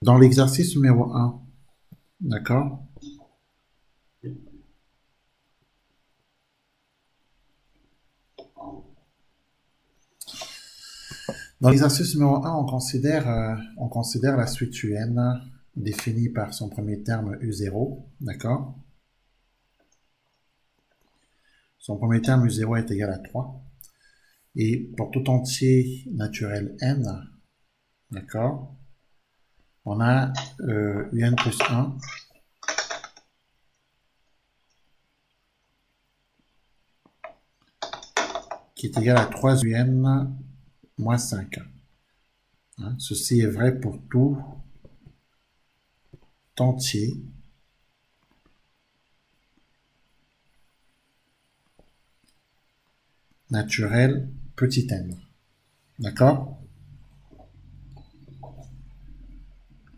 Dans l'exercice numéro un, d'accord? Dans l'exercice numéro un, on considère la suite UN définie par son premier terme U0, d'accord? Son premier terme U0 est égal à 3. Et pour tout entier naturel n, d'accord, on a UN plus 1 qui est égal à 3 UN moins 5. Hein, ceci est vrai pour tout entier naturel petit n. D'accord?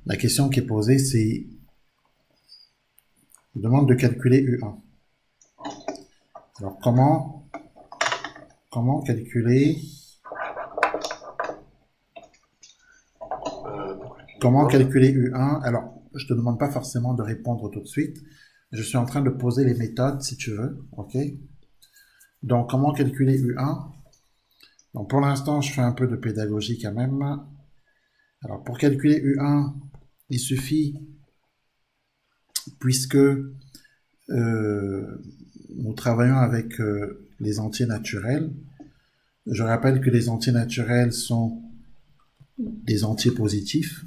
La question qui est posée, c'est on demande de calculer U1. Alors comment calculer U1? Alors, je te demande pas forcément de répondre tout de suite. Je suis en train de poser les méthodes si tu veux, ok? Donc, comment calculer U1? Donc, pour l'instant, je fais un peu de pédagogie quand même. Alors, pour calculer U1, il suffit, puisque nous travaillons avec les entiers naturels, je rappelle que les entiers naturels sont des entiers positifs.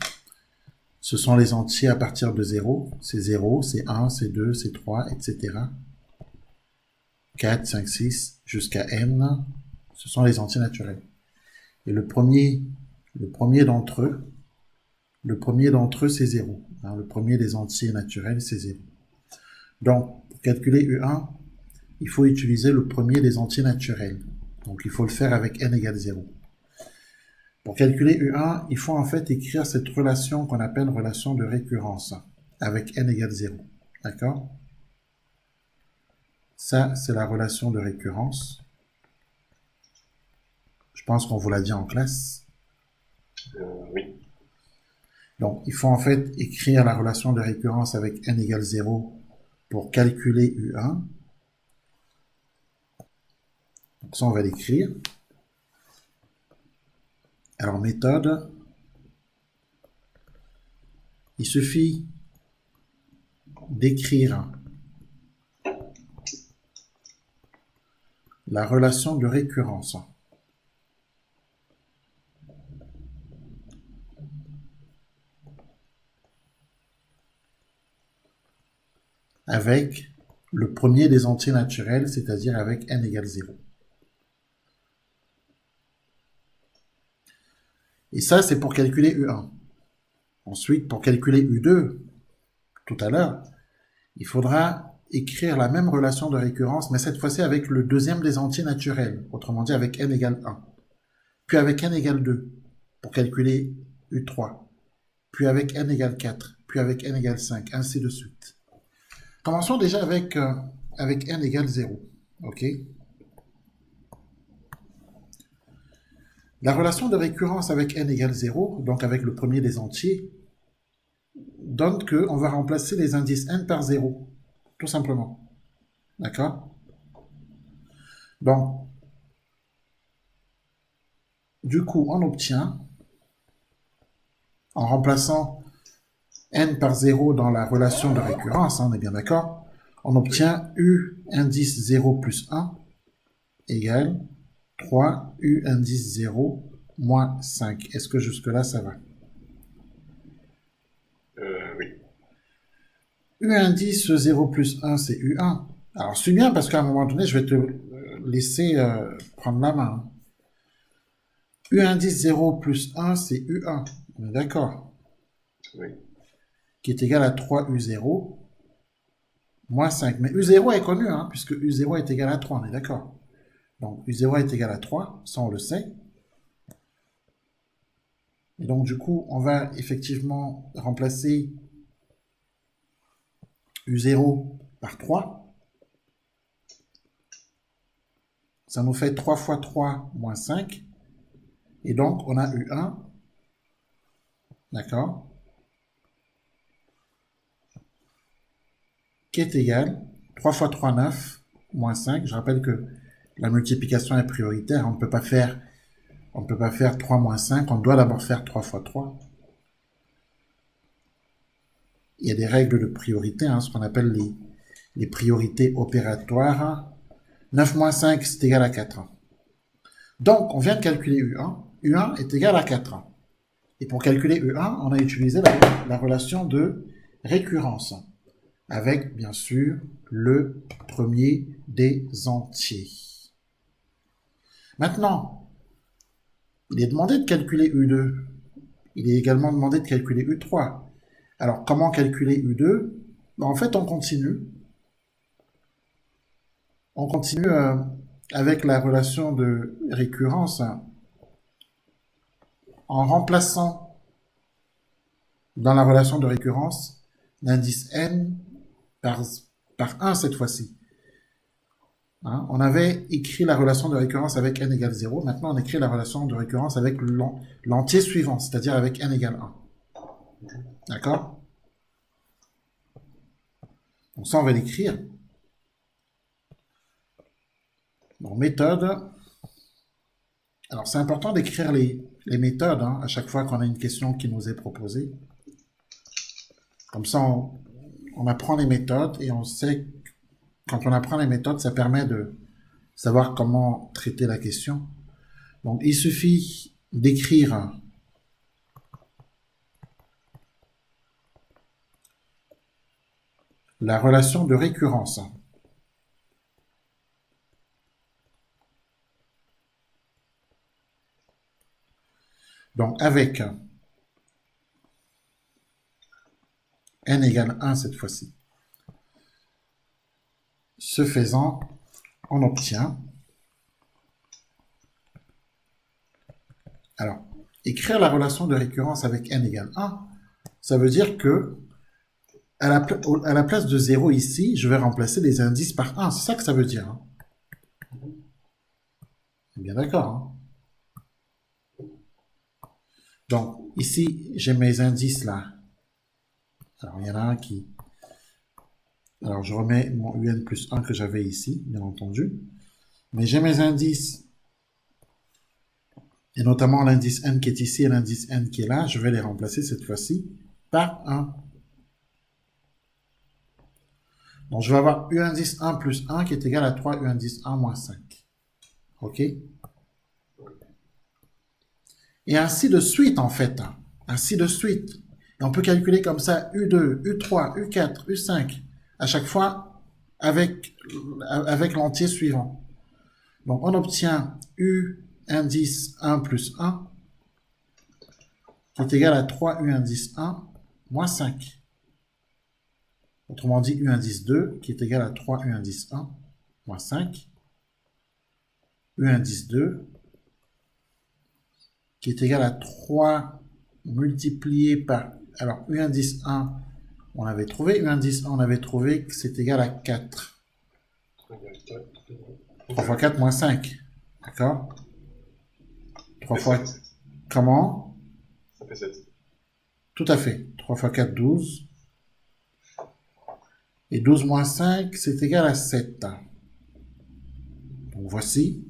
Ce sont les entiers à partir de 0. C'est 0, c'est 1, c'est 2, c'est 3, etc. 4, 5, 6, jusqu'à n. Ce sont les entiers naturels. Et le premier d'entre eux, c'est 0. Hein, le premier des entiers naturels, c'est 0. Donc, pour calculer U1, il faut utiliser le premier des entiers naturels. Donc, il faut le faire avec n égale 0. Pour calculer U1, il faut en fait écrire cette relation qu'on appelle relation de récurrence avec n égale 0. D'accord? Ça, c'est la relation de récurrence. Je pense qu'on vous l'a dit en classe. Oui. Donc, il faut en fait écrire la relation de récurrence avec n égale 0 pour calculer U1. Donc ça, on va l'écrire. Alors, méthode. Il suffit d'écrire la relation de récurrence avec le premier des entiers naturels, c'est-à-dire avec n égale 0. Et ça, c'est pour calculer U1. Ensuite, pour calculer U2, tout à l'heure, il faudra écrire la même relation de récurrence, mais cette fois-ci avec le deuxième des entiers naturels, autrement dit avec n égale 1. Puis avec n égale 2, pour calculer U3. Puis avec n égale 4, puis avec n égale 5, ainsi de suite. Commençons déjà avec n égale 0. Ok? La relation de récurrence avec n égale 0, donc avec le premier des entiers, donne qu'on va remplacer les indices n par 0, tout simplement. D'accord? Donc, du coup, on obtient, en remplaçant n par 0 dans la relation de récurrence, hein, on est bien d'accord, on obtient u indice 0 plus 1 égale 3 u indice 0 moins 5. Est-ce que jusque-là, ça va? Oui. U indice 0 plus 1, c'est U1. Alors, suis bien parce qu'à un moment donné, je vais te laisser prendre la main. U indice 0 plus 1, c'est U1. On est d'accord? Oui. Qui est égal à 3U0 moins 5. Mais U0 est connu, hein, puisque U0 est égal à 3, on est d'accord? Donc, U0 est égal à 3, ça on le sait. Et donc, du coup, on va effectivement remplacer U0 par 3. Ça nous fait 3 fois 3 moins 5. Et donc, on a U1, d'accord? qui est égal 3 fois 3, 9, moins 5. Je rappelle que la multiplication est prioritaire. On ne peut pas faire 3 moins 5. On doit d'abord faire 3 fois 3. Il y a des règles de priorité, ce qu'on appelle les priorités opératoires. 9 moins 5, c'est égal à 4. Donc, on vient de calculer U1. U1 est égal à 4. Et pour calculer U1, on a utilisé la relation de récurrence, avec, bien sûr, le premier des entiers. Maintenant, il est demandé de calculer U2. Il est également demandé de calculer U3. Alors, comment calculer U2? En fait, on continue. On continue avec la relation de récurrence en remplaçant dans la relation de récurrence l'indice n par 1 cette fois-ci. On avait écrit la relation de récurrence avec n égale 0. Maintenant, on écrit la relation de récurrence avec l'entier suivant, c'est-à-dire avec n égale 1. D'accord? Donc ça, on va l'écrire. Donc, méthode. Alors, c'est important d'écrire les méthodes à chaque fois qu'on a une question qui nous est proposée. Comme ça, on apprend les méthodes et on sait, quand on apprend les méthodes, ça permet de savoir comment traiter la question. Donc, il suffit d'écrire la relation de récurrence. Donc, avec n égale 1 cette fois-ci. Ce faisant, on obtient... Alors, écrire la relation de récurrence avec n égale 1, ça veut dire que à la place de 0 ici, je vais remplacer les indices par 1. C'est ça que ça veut dire. Bien d'accord. Donc, ici, j'ai mes indices là. Alors, il y en a un qui... Alors, je remets mon un plus 1 que j'avais ici, bien entendu. Mais j'ai mes indices, et notamment l'indice n qui est ici et l'indice n qui est là. Je vais les remplacer cette fois-ci par 1. Donc, je vais avoir U indice 1 plus 1 qui est égal à 3 U indice 1 moins 5. OK? Et ainsi de suite, en fait. Ainsi de suite. Et on peut calculer comme ça U2, U3, U4, U5, à chaque fois avec l'entier suivant. Donc, on obtient U indice 1 plus 1 qui est égal à 3 U indice 1 moins 5. Autrement dit, U indice 2 qui est égal à 3 U indice 1 moins 5. U indice 2 qui est égal à 3 multiplié par... Alors, U indice 1, on avait trouvé. U indice 1, on avait trouvé que c'est égal à 4. 3 fois 4 moins 5. D'accord? 3 fois... Comment? Ça fait 7. Tout à fait. 3 fois 4, 12. Et 12 moins 5, c'est égal à 7. Donc, voici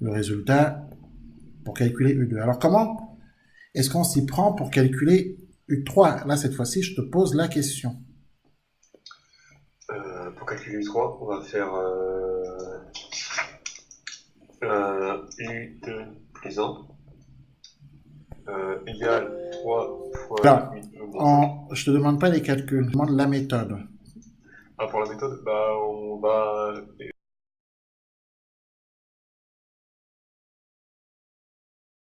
le résultat pour calculer U2. Alors, comment est-ce qu'on s'y prend pour calculer U3? Là, cette fois-ci, je te pose la question. Pour calculer U3, on va faire U2 plus 1 égale 3 fois Alors, U2. je te demande pas les calculs, je te demande la méthode. Pour la méthode, on va